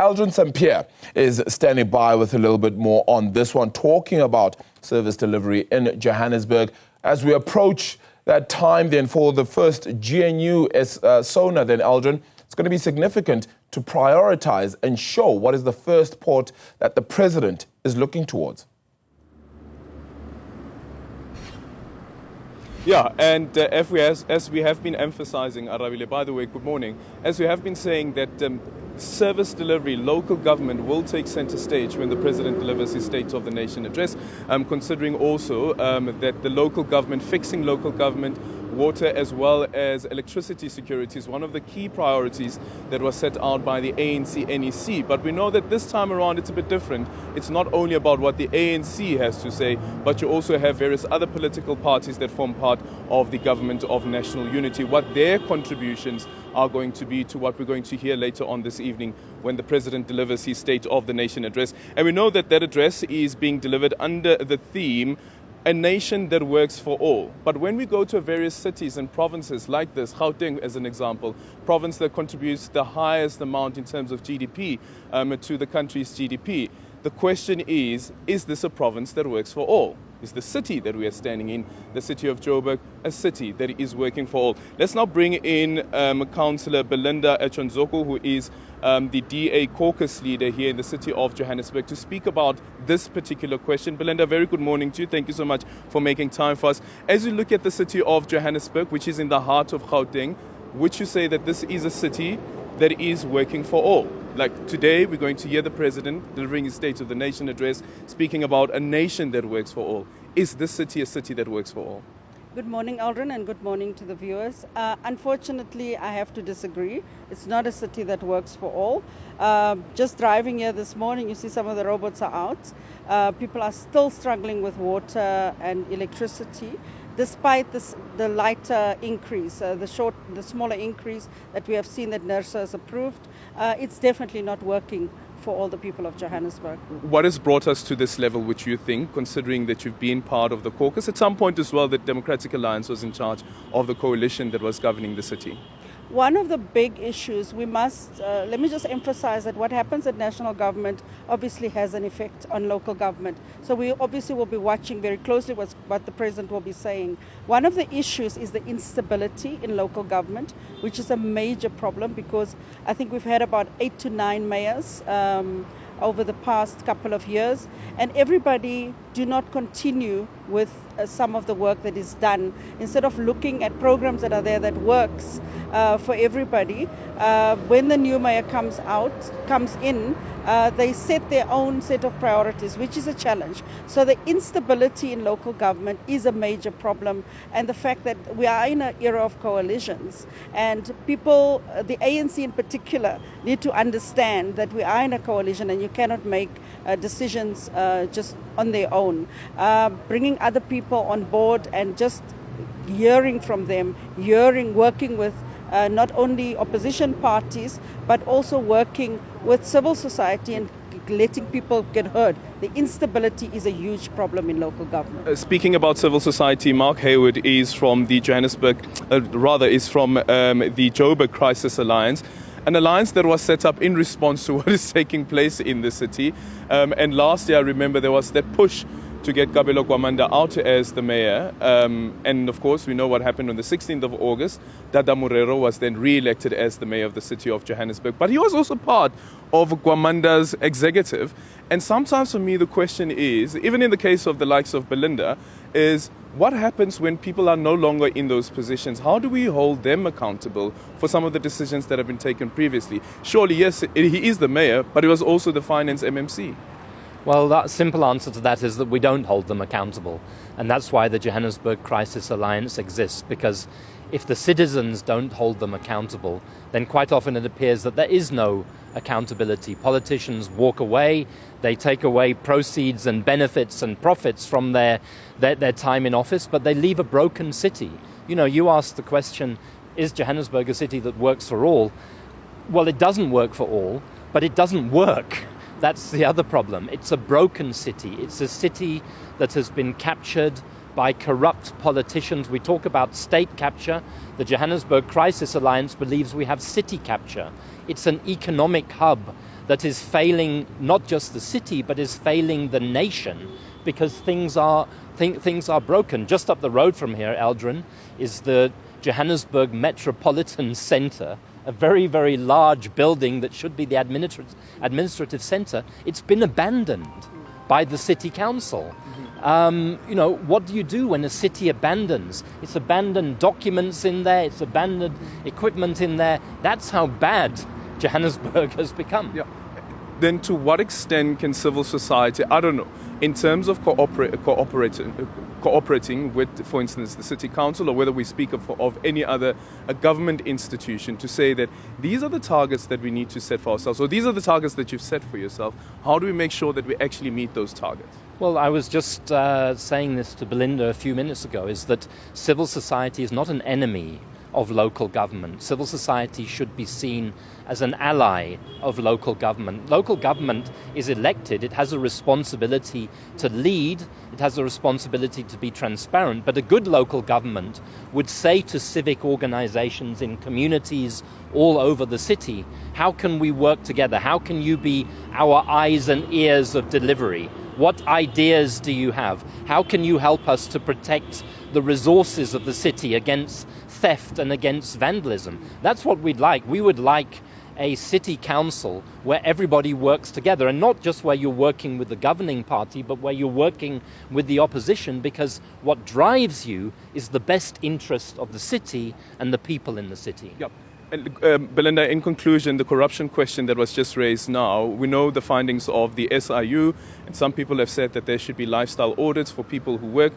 Aldrin Sampear is standing by with a little bit more on this one, talking about service delivery in Johannesburg. As we approach that time then for the first GNU Sona, then Aldrin, it's going to be significant to prioritize and show what is the first port that the president is looking towards. Yeah, and as we have been emphasizing, Arabile, by the way, good morning, as we have been saying that service delivery, local government will take center stage when the president delivers his State of the Nation address, considering also that the local government, fixing local government, water as well as electricity security is one of the key priorities that was set out by the ANC NEC. But we know that this time around it's a bit different. It's not only about what the ANC has to say, but you also have various other political parties that form part of the government of national unity, what their contributions are going to be to what we're going to hear later on this evening when the president delivers his State of the Nation address. And we know that that address is being delivered under the theme, a nation that works for all. But when we go to various cities and provinces like this, Gauteng as an example, province that contributes the highest amount in terms of GDP to the country's GDP, the question is this a province that works for all? Is the city that we are standing in, the city of Joburg, a city that is working for all? Let's now bring in Councillor Belinda Echeozonjoku, who is the DA caucus leader here in the city of Johannesburg, to speak about this particular question. Belinda, very good morning to you. Thank you so much for making time for us. As you look at the city of Johannesburg, which is in the heart of Gauteng, would you say that this is a city that is working for all? Like today, we're going to hear the president delivering his State of the Nation address, speaking about a nation that works for all. Is this city a city that works for all? Good morning, Aldrin, and good morning to the viewers. Unfortunately, I have to disagree. It's not a city that works for all. Just driving here this morning, you see some of the robots are out. People are still struggling with water and electricity, despite the lighter increase, the smaller increase that we have seen that NERSA has approved. It's definitely not working for all the people of Johannesburg. What has brought us to this level, which you think, considering that you've been part of the caucus? At some point as well, the Democratic Alliance was in charge of the coalition that was governing the city. One of the big issues we must, let me just emphasize that what happens at national government obviously has an effect on local government. So we obviously will be watching very closely what the president will be saying. One of the issues is the instability in local government, which is a major problem because I think we've had about 8 to 9 mayors over the past couple of years, and everybody do not continue with some of the work that is done. Instead of looking at programs that are there that works for everybody, when the new mayor comes in, they set their own set of priorities, which is a challenge. So the instability in local government is a major problem, and the fact that we are in an era of coalitions, and people, the ANC in particular, need to understand that we are in a coalition and you cannot make decisions just on their own. Bringing other people on board and just hearing from them, working with not only opposition parties, but also working with civil society and letting people get heard. The instability is a huge problem in local government. Speaking about civil society, Mark Heywood is from the the Joburg Crisis Alliance, an alliance that was set up in response to what is taking place in the city. And last year, I remember there was that push to get Kabelo Gwamanda out as the mayor. And of course, we know what happened on the 16th of August. Dada Morero was then re-elected as the mayor of the city of Johannesburg. But he was also part of Gwamanda's executive. And sometimes for me, the question is, even in the case of the likes of Belinda, is what happens when people are no longer in those positions? How do we hold them accountable for some of the decisions that have been taken previously? Surely, yes, he is the mayor, but he was also the finance MMC. Well, the simple answer to that is that we don't hold them accountable. And that's why the Johannesburg Crisis Alliance exists, because if the citizens don't hold them accountable, then quite often it appears that there is no accountability. Politicians walk away, they take away proceeds and benefits and profits from their time in office, but they leave a broken city. You know, you asked the question, is Johannesburg a city that works for all? Well, it doesn't work for all, but it doesn't work. That's the other problem. It's a broken city. It's a city that has been captured by corrupt politicians. We talk about state capture. The Johannesburg Crisis Alliance believes we have city capture. It's an economic hub that is failing not just the city, but is failing the nation, because things are broken. Just up the road from here, Aldrin, is the Johannesburg Metropolitan Centre, a very, very large building that should be the administrative centre. It's been abandoned by the city council. What do you do when a city abandons? It's abandoned documents in there, it's abandoned equipment in there. That's how bad Johannesburg has become. Yeah. Then to what extent can civil society, I don't know, in terms of cooperating with, for instance, the city council, or whether we speak of any other government institution, to say that these are the targets that we need to set for ourselves, or these are the targets that you've set for yourself, how do we make sure that we actually meet those targets? Well, I was just saying this to Belinda a few minutes ago, is that civil society is not an enemy of local government. Civil society should be seen as an ally of local government. Local government is elected. It has a responsibility to lead. It has a responsibility to be transparent. But a good local government would say to civic organizations in communities all over the city, how can we work together? How can you be our eyes and ears of delivery? What ideas do you have? How can you help us to protect the resources of the city against theft and against vandalism? That's what we'd like. We would like a city council where everybody works together, and not just where you're working with the governing party, but where you're working with the opposition, because what drives you is the best interest of the city and the people in the city. Yep. And, Belinda, in conclusion, the corruption question that was just raised now, we know the findings of the SIU, and some people have said that there should be lifestyle audits for people who work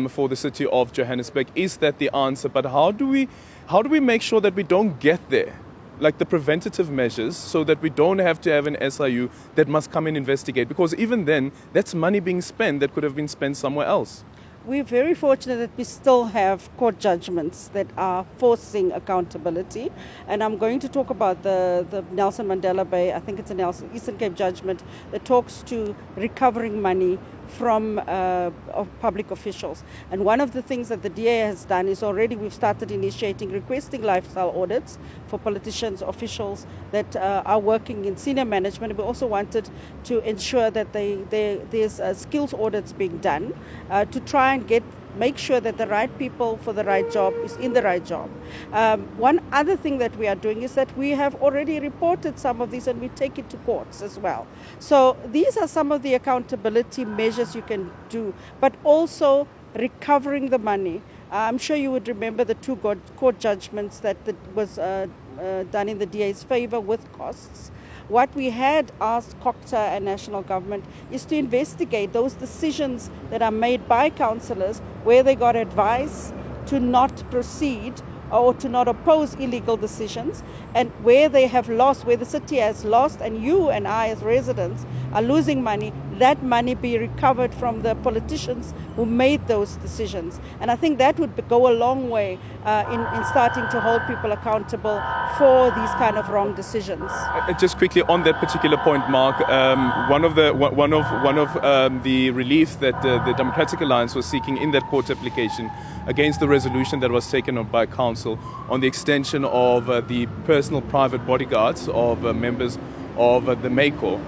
for the city of Johannesburg. Is that the answer? But how do we make sure that we don't get there? Like the preventative measures, so that we don't have to have an SIU that must come and investigate, because even then, that's money being spent that could have been spent somewhere else. We're very fortunate that we still have court judgments that are forcing accountability. And I'm going to talk about the Nelson Mandela Bay, I think it's a Eastern Cape judgment that talks to recovering money from of public officials. And one of the things that the DA has done is already we've started requesting lifestyle audits for politicians, officials that are working in senior management. We also wanted to ensure that there's skills audits being done to try and make sure that the right people for the right job is in the right job. One other thing that we are doing is that we have already reported some of these, and we take it to courts as well. So these are some of the accountability measures you can do, but also recovering the money. I'm sure you would remember the two court judgments that was done in the DA's favor with costs. What we had asked CoJ and national government is to investigate those decisions that are made by councillors where they got advice to not proceed or to not oppose illegal decisions, and where they have lost, where the city has lost, and you and I as residents are losing money, that money be recovered from the politicians who made those decisions. And I think that would go a long way in starting to hold people accountable for these kind of wrong decisions. Just quickly on that particular point, Mark, one of the relief that the Democratic Alliance was seeking in that court application against the resolution that was taken up by council on the extension of the personal private bodyguards of members of the MACO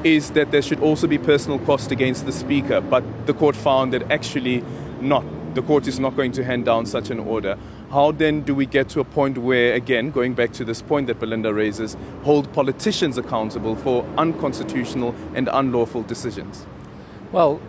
is that there should also be personal cost against the speaker, but the court found that actually not. The court is not going to hand down such an order. How then do we get to a point where, again, going back to this point that Belinda raises, hold politicians accountable for unconstitutional and unlawful decisions? Well,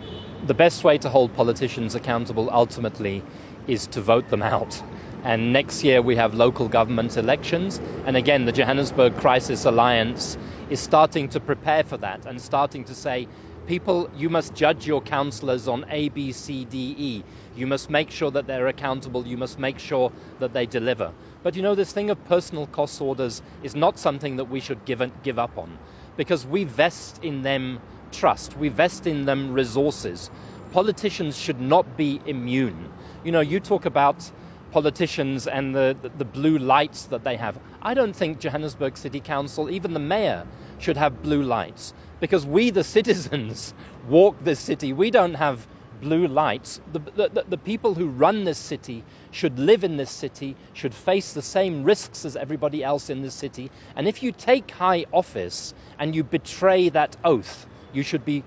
the best way to hold politicians accountable ultimately is to vote them out. And next year we have local government elections. And again, the Johannesburg Crisis Alliance is starting to prepare for that and starting to say, people, you must judge your councillors on A, B, C, D, E. You must make sure that they're accountable. You must make sure that they deliver. But you know, this thing of personal cost orders is not something that we should give up on, because we vest in them trust. We vest in them resources. Politicians should not be immune. You know, you talk about politicians and the blue lights that they have. I don't think Johannesburg City Council, even the mayor, should have blue lights, because we, the citizens, walk this city. We don't have blue lights. The people who run this city should live in this city, should face the same risks as everybody else in this city. And if you take high office and you betray that oath, you should be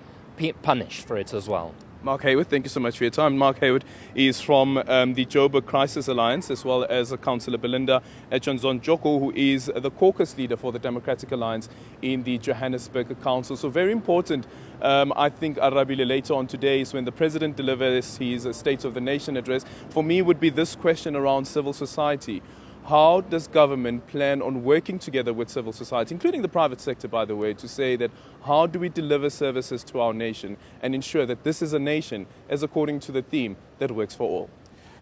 punished for it as well. Mark Heywood, thank you so much for your time. Mark Heywood is from the Joburg Crisis Alliance, as well as Councillor Belinda Echeozonjoku, who is the caucus leader for the Democratic Alliance in the Johannesburg Council. So very important, I think, Arabile, later on today is when the President delivers his State of the Nation address. For me, would be this question around civil society. How does government plan on working together with civil society, including the private sector, by the way, to say that how do we deliver services to our nation and ensure that this is a nation, as according to the theme, that works for all?